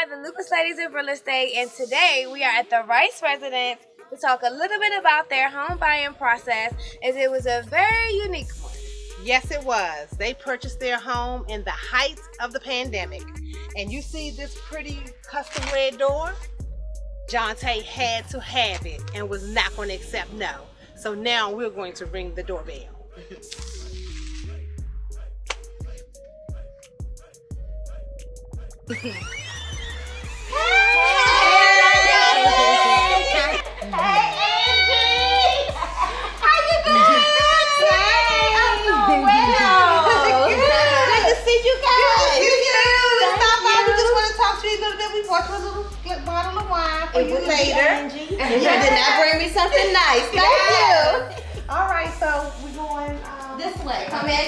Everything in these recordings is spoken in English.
are the Lucas Ladies of Real Estate, and today we are at the Rice residence to talk a little bit about their home buying process, as it was a very unique one. Yes, it was. They purchased their home in the height of the pandemic. And you see this pretty custom red door? Jonte had to have it and was not going to accept no. So now we're going to ring the doorbell. Bottle of wine for you later. You did not bring me something nice. Thank you. All right, so we're going This way. Come in.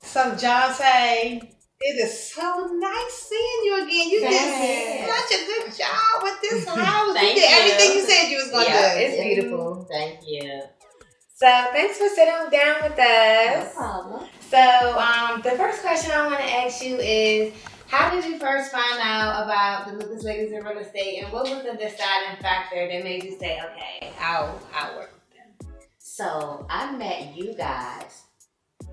So Jonte, it is so nice seeing you again. You did such a good job with this house. You did everything you said you was going to do. It's beautiful. Thank you. So thanks for sitting down with us. No problem. So the first question I want to ask you is, how did you first find out about the Lucas Ladies of Real Estate, and what was the deciding factor that made you say, okay, I'll work with them? So I met you guys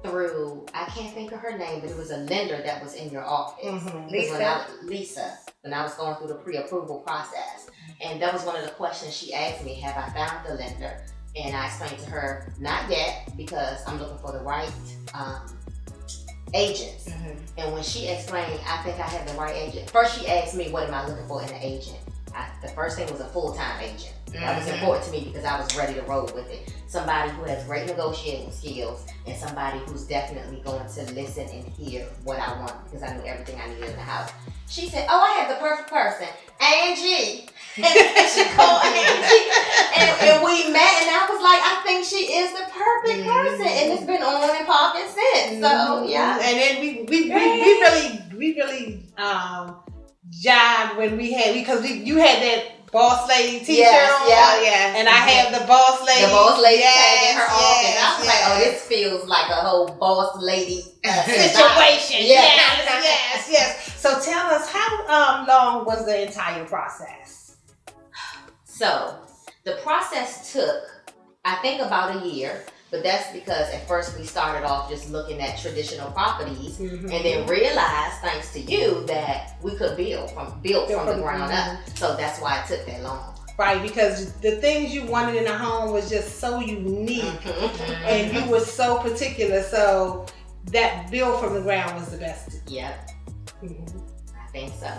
through, I can't think of her name, but it was a lender that was in your office. Lisa, when I was going through the pre-approval process. And that was one of the questions she asked me, have I found the lender? And I explained to her, not yet, because I'm looking for the right agents. And when she explained, I think I have the right agent. First she asked me, what am I looking for in an agent? The first thing was a full-time agent. That was important to me because I was ready to roll with it. Somebody who has great negotiating skills and somebody who's definitely going to listen and hear what I want, because I knew everything I needed in the house. She said, oh, I have the perfect person, Angie. And she called Angie. And we met, and I was like, I think she is the perfect person. And it's been on and popping since. So, yeah. And then we really jived when we had, because you had that boss lady t-shirt on. Yeah. And I have the boss lady. The boss lady tag in her office. I was like, oh, this feels like a whole boss lady situation. Yes. So tell us, how long was the entire process? So the process took, I think, about a year. But that's because at first we started off just looking at traditional properties, and then realized, thanks to you, that we could build from the ground up. So that's why it took that long. Right, because the things you wanted in a home was just so unique, and you were so particular. So that build from the ground was the best. Yep. I think so.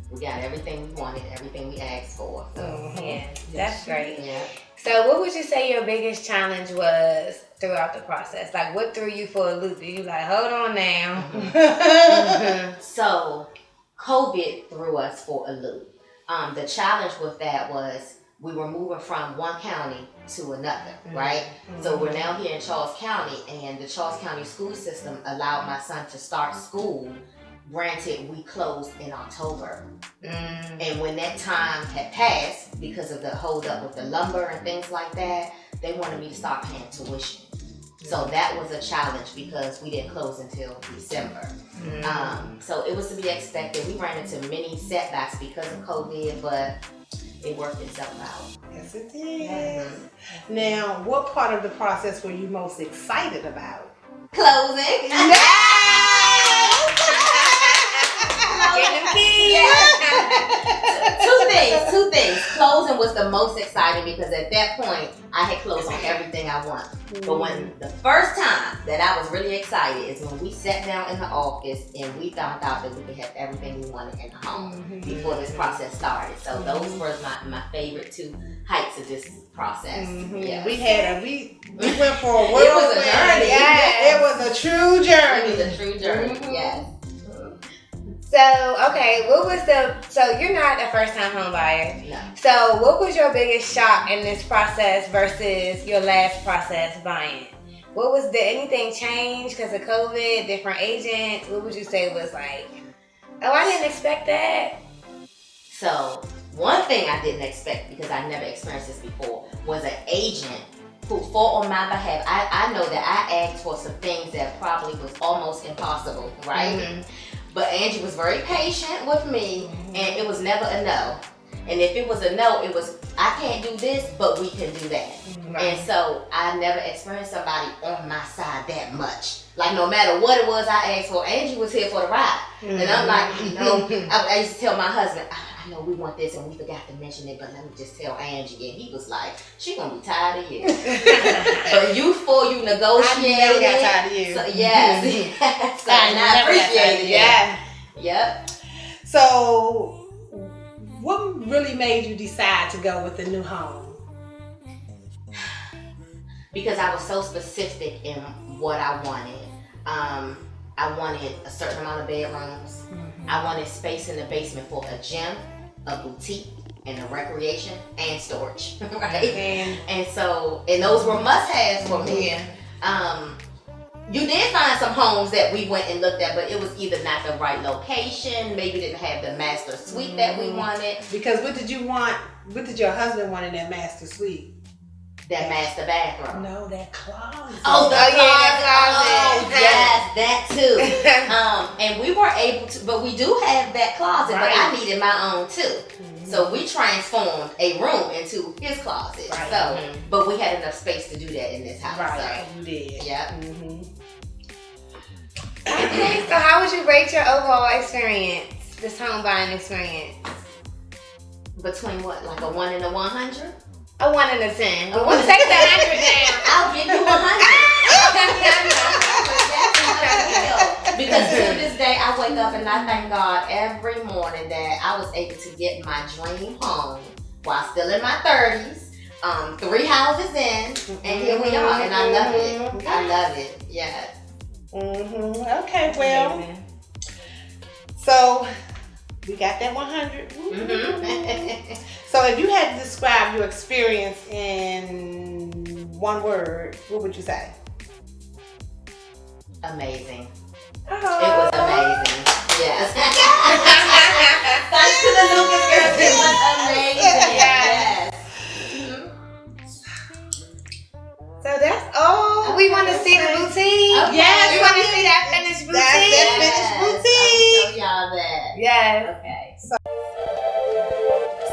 We got everything we wanted, everything we asked for. So. Yeah, that's great. Yeah. So what would you say your biggest challenge was throughout the process? Like, what threw you for a loop? You like, hold on now. So COVID threw us for a loop. The challenge with that was we were moving from one county to another, right? So we're now here in Charles County, and the Charles County school system allowed my son to start school. Granted, we closed in October. And when that time had passed, because of the hold up with the lumber and things like that, they wanted me to start paying tuition. So that was a challenge because we didn't close until December. So it was to be expected. We ran into many setbacks because of COVID, but it worked itself out. Yes, it did. Now, what part of the process were you most excited about? Closing. Getting them keys. Two things. Closing was the most exciting because at that point, I had closed on everything I want. But when the first time that I was really excited is when we sat down in the office and we found out that we could have everything we wanted in the home before this process started. So those were my favorite two heights of this process. Yeah. We went for a whirlwind. It was a journey. It was a true journey. It was a true journey. Yes. So, okay, so you're not a first time home buyer. No. So what was your biggest shock in this process versus your last process buying? Did anything change because of COVID, different agents? What would you say was like, oh, I didn't expect that? So one thing I didn't expect, because I never experienced this before, was an agent who fought on my behalf. I know that I asked for some things that probably was almost impossible, right? Mm-hmm. But Angie was very patient with me, and it was never a no. And if it was a no, it was, I can't do this, but we can do that. Right. And so I never experienced somebody on my side that much. Like no matter what it was I asked for, Angie was here for the ride. Mm-hmm. And I'm like, I used to tell my husband, I know we want this and we forgot to mention it, but let me just tell Angie. And he was like, she gonna be tired of you. But you negotiated. I never got tired of you. So, yes. So I appreciate it. Yeah. Yep. So what really made you decide to go with the new home? Because I was so specific in what I wanted. I wanted a certain amount of bedrooms. Mm-hmm. I wanted space in the basement for a gym, a boutique, and a recreation and storage. Right? And those were must-haves for me. Yeah. You did find some homes that we went and looked at, but it was either not the right location, maybe didn't have the master suite that we wanted. Because what did you want? What did your husband want in that master suite? That master bathroom. No, that closet. Oh, that closet. Oh, yes, that too. And we were able to, but we do have that closet, right. But I needed my own too. Mm-hmm. So we transformed a room into his closet. Right. So, but we had enough space to do that in this house. Right, so. you did. Yep. Mm-hmm. Okay, so how would you rate your overall experience, this home buying experience? Between what, like a 1 and a 100? A 1 and a 10. We'll take the 100 down. I'll give you 100. Because to this day, I wake up and I thank God every morning that I was able to get my dream home while still in my 30s. 3 houses in, and here we are, and I love it. I love it. Yes. Mm-hmm. Okay, well, so we got that 100. Mm-hmm. So if you had to describe your experience in one word, what would you say? Amazing. Oh. It was amazing. Yes. Thanks to the Lucas girls, it was amazing. Yes. So that's all. We want to see the boutique. Okay. Yes, we want to see that finished boutique. That's that finished boutique. I'll show y'all that. Yes. Okay. So,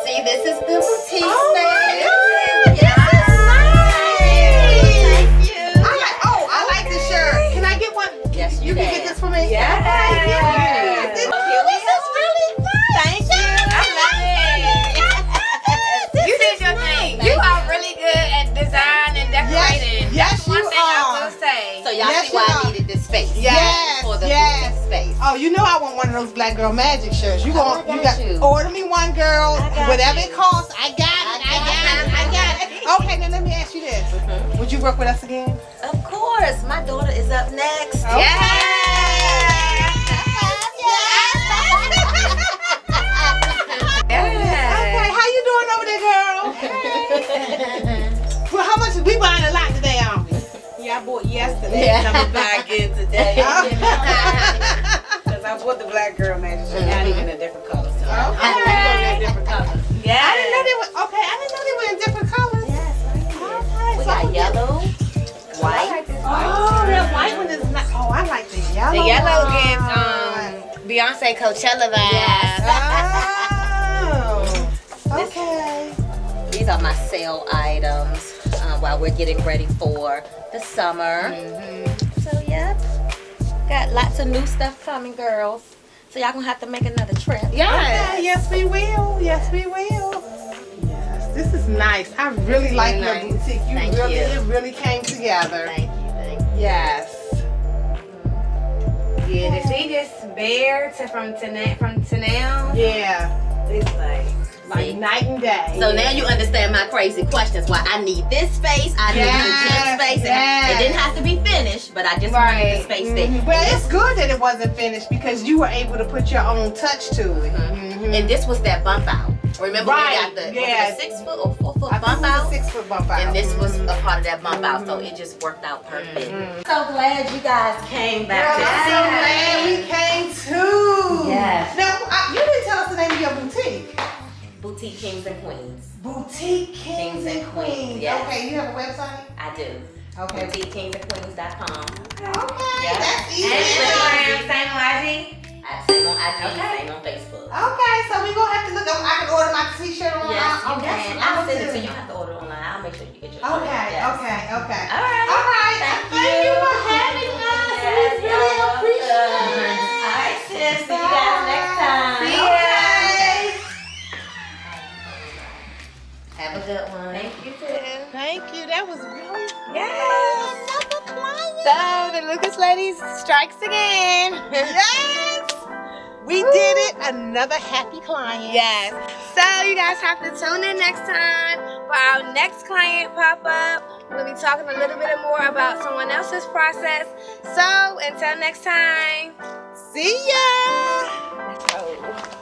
see, this is the boutique Oh my space. God. Yes. Nice. Thank you. I like this shirt. Can I get one? Yes, You can get this for me? Yes. Yes. Yes. This is really nice. Thank you. I love it. You did your thing. You are really good at design and decorating. Yes, That's one you thing I are. will say. So y'all Yes, see why you I are. needed this space. Yes, For the yes. boutique space. Oh, you know I want one of those Black Girl Magic shirts. You I got got you. order me one, girl. I got Whatever you. it costs, I got it. I got it. Okay, now let me ask you this. Mm-hmm. Would you work with us again? Of course. My daughter is up next. Okay. Okay, how you doing over there, girl? Well, how much? We buying a lot today, aren't we? Yeah, I bought yesterday. Yeah. Coming back again today. Because I bought the Black Girl Magic shirt. Not even a different color. So I'm going to different colors. Yeah. I didn't know they were. Okay, I didn't know they were in different colors. Yes, Okay, we so got I'm yellow, I white. like this Oh, that white one is not. Oh, I like the yellow. The yellow one. gives Beyonce Coachella vibes. Oh, okay. These are my sale items while we're getting ready for the summer. So, yep. Got lots of new stuff coming, girls. So, y'all gonna have to make another trip. Yes. Okay, yes, we will. Yes, we will. Yes, this is nice. I really like your nice. boutique. Thank you. It really came together. Thank you, thank you. Yes. Yeah, to see this bear from to now, Yeah. it's like Like night and day. So now you understand my crazy questions. Why I need this space, I need the gym space. Yes. It didn't have to be finished, but I just wanted the space there. Well, it's good that it wasn't finished because you were able to put your own touch to it. And this was that bump out. Remember we got the, was it a 6 foot or 4 foot bump out? 6 foot bump out. And this was a part of that bump out, so it just worked out perfect. So glad you guys came back. Girl, I'm so glad we came too. Yes. Now, you didn't tell us the name of your boutique. Boutique Kings and Queens. Boutique Kings and Queens. Yes. Okay, you have a website? I do. Okay. BoutiqueKingsandQueens.com. Okay, Yep. that's easy. And Instagram, same IG? Same on IG, same on Facebook. Okay, so we gonna have to look. I can order my t-shirt online. Yes, you Okay, can. I'll send it to you. You don't have to order online. I'll make sure you get your shirt. Okay, Yes. okay. All right. All right. Thank you for having us. Yes, We really you're appreciate welcome. it. All right, sis. See you guys next time. See ya. Have a good one. Thank you, too. Thank you. That was really Yes. another client. So the Lucas ladies strikes again. Yes. We did it. Another happy client. Yes. So you guys have to tune in next time for our next client pop-up. We'll be talking a little bit more about someone else's process. So until next time, See ya. let's go.